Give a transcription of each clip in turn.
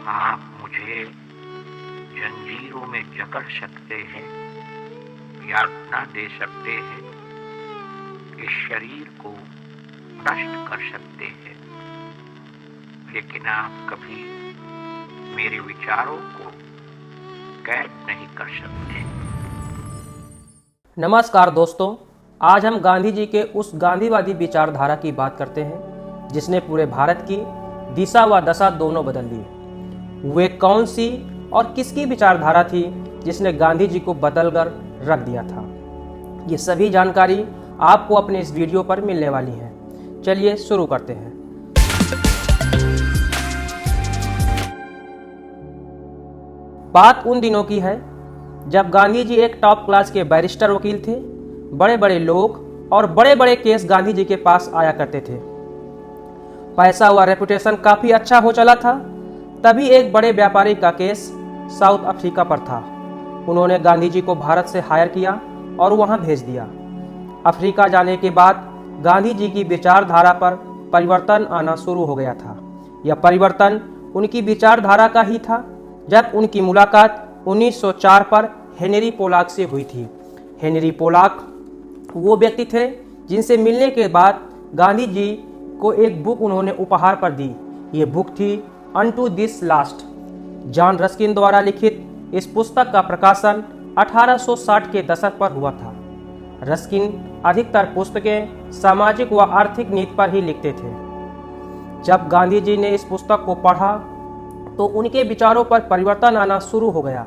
आप मुझे जंजीरों में जकड़ सकते हैं, यातना दे सकते हैं, इस शरीर को नष्ट कर सकते हैं, लेकिन आप कभी मेरे विचारों को कैद नहीं कर सकते। नमस्कार दोस्तों, आज हम गांधी जी के उस गांधीवादी विचारधारा की बात करते हैं जिसने पूरे भारत की दिशा व दशा दोनों बदल दी। वे कौन सी और किसकी विचारधारा थी जिसने गांधी जी को बदलकर रख दिया था? ये सभी जानकारी आपको अपने इस वीडियो पर मिलने वाली है। चलिए शुरू करते हैं। बात उन दिनों की है जब गांधी जी एक टॉप क्लास के बैरिस्टर वकील थे। बड़े बड़े लोग और बड़े बड़े केस गांधी जी के पास आया करते थे। पैसा व रेपुटेशन काफी अच्छा हो चला था। तभी एक बड़े व्यापारी का केस साउथ अफ्रीका पर था। उन्होंने गांधी जी को भारत से हायर किया और वहां भेज दिया। अफ्रीका जाने के बाद गांधी जी की विचारधारा पर परिवर्तन आना शुरू हो गया था। यह परिवर्तन उनकी विचारधारा का ही था जब उनकी मुलाकात 1904 पर हेनरी पोलाक से हुई थी। हेनरी पोलाक वो व्यक्ति थे जिनसे मिलने के बाद गांधी जी को एक बुक उन्होंने उपहार पर दी। ये बुक थी unto this last. John Ruskin द्वारा लिखित इस पुस्तक का प्रकाशन 1860 के दशक पर हुआ था। रस्किन अधिकतर पुस्तकें सामाजिक व आर्थिक नीति पर ही लिखते थे। जब गांधी जी ने इस पुस्तक को पढ़ा तो उनके विचारों पर परिवर्तन आना शुरू हो गया।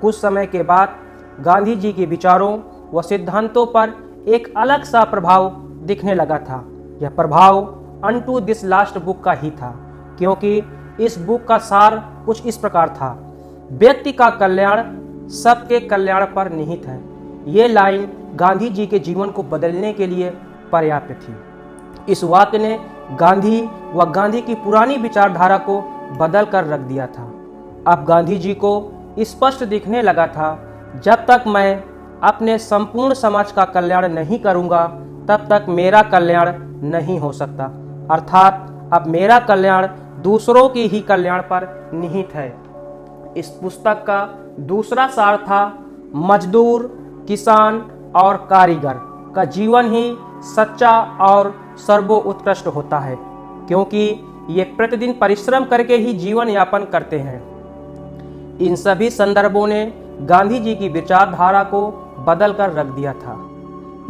कुछ समय के बाद गांधी जी के विचारों व सिद्धांतों पर एक अलग सा प्रभाव दिखने लगा था। यह प्रभाव अनटू दिस लास्ट बुक का ही था, क्योंकि इस बुक का सार कुछ इस प्रकार था: व्यक्ति का कल्याण सबके कल्याण पर निहित है। ये लाइन गांधी जी के जीवन को बदलने के लिए पर्याप्त थी। इस वाक्य ने गांधी व गांधी की पुरानी विचारधारा को बदल कर रख दिया था। अब गांधी जी को स्पष्ट दिखने लगा था, जब तक मैं अपने संपूर्ण समाज का कल्याण नहीं करूंगा तब तक मेरा कल्याण नहीं हो सकता। अर्थात अब मेरा कल्याण दूसरों के ही कल्याण पर निहित है। इस पुस्तक का दूसरा सार था मजदूर, किसान और कारीगर का जीवन ही सच्चा और सर्वोत्कृष्ट होता है, क्योंकि ये प्रतिदिन परिश्रम करके ही जीवन यापन करते हैं। इन सभी संदर्भों ने गांधी जी की विचारधारा को बदल कर रख दिया था।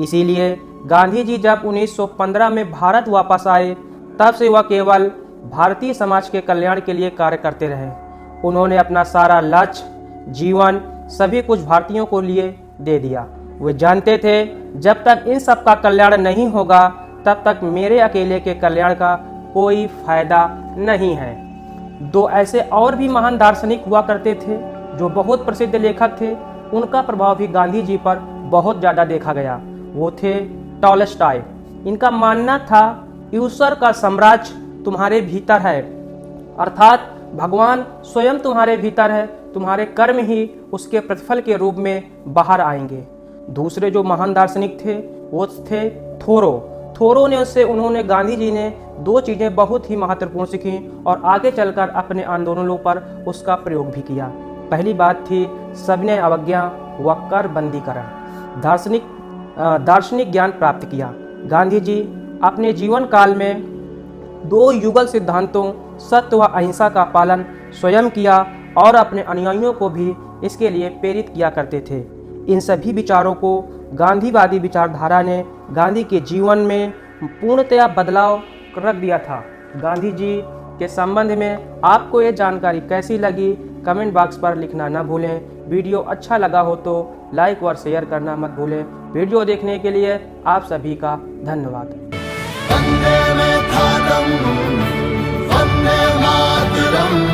इसीलिए गांधी जी जब 1915 में भारत वापस आए तब से वह केवल भारतीय समाज के कल्याण के लिए कार्य करते रहे। उन्होंने अपना सारा लक्ष्य, जीवन, सभी कुछ भारतीयों को लिए दे दिया। वे जानते थे जब तक इन सब का कल्याण नहीं होगा तब तक मेरे अकेले के कल्याण का कोई फायदा नहीं है। दो ऐसे और भी महान दार्शनिक हुआ करते थे जो बहुत प्रसिद्ध लेखक थे। उनका प्रभाव भी गांधी जी पर बहुत ज्यादा देखा गया। वो थे टॉलस्टॉय। इनका मानना था ईश्वर का साम्राज्य तुम्हारे भीतर है, अर्थात भगवान स्वयं तुम्हारे भीतर है, तुम्हारे कर्म ही उसके प्रतिफल के रूप में बाहर आएंगे। दूसरे जो महान दार्शनिक थे वो थे थोरो ने उन्होंने गांधी जी ने दो चीजें बहुत ही महत्वपूर्ण सीखी और आगे चलकर अपने आंदोलनों पर उसका प्रयोग भी किया। पहली बात थी सविनय अवज्ञा व कर बंदीकरण। दार्शनिक ज्ञान प्राप्त किया। गांधी जी अपने जीवन काल में दो युगल सिद्धांतों सत्य व अहिंसा का पालन स्वयं किया और अपने अनुयायियों को भी इसके लिए प्रेरित किया करते थे। इन सभी विचारों को गांधीवादी विचारधारा ने गांधी के जीवन में पूर्णतया बदलाव रख दिया था। गांधी जी के संबंध में आपको ये जानकारी कैसी लगी, कमेंट बॉक्स पर लिखना न भूलें। वीडियो अच्छा लगा हो तो लाइक और शेयर करना मत भूलें। वीडियो देखने के लिए आप सभी का धन्यवाद। वंदे मातरम।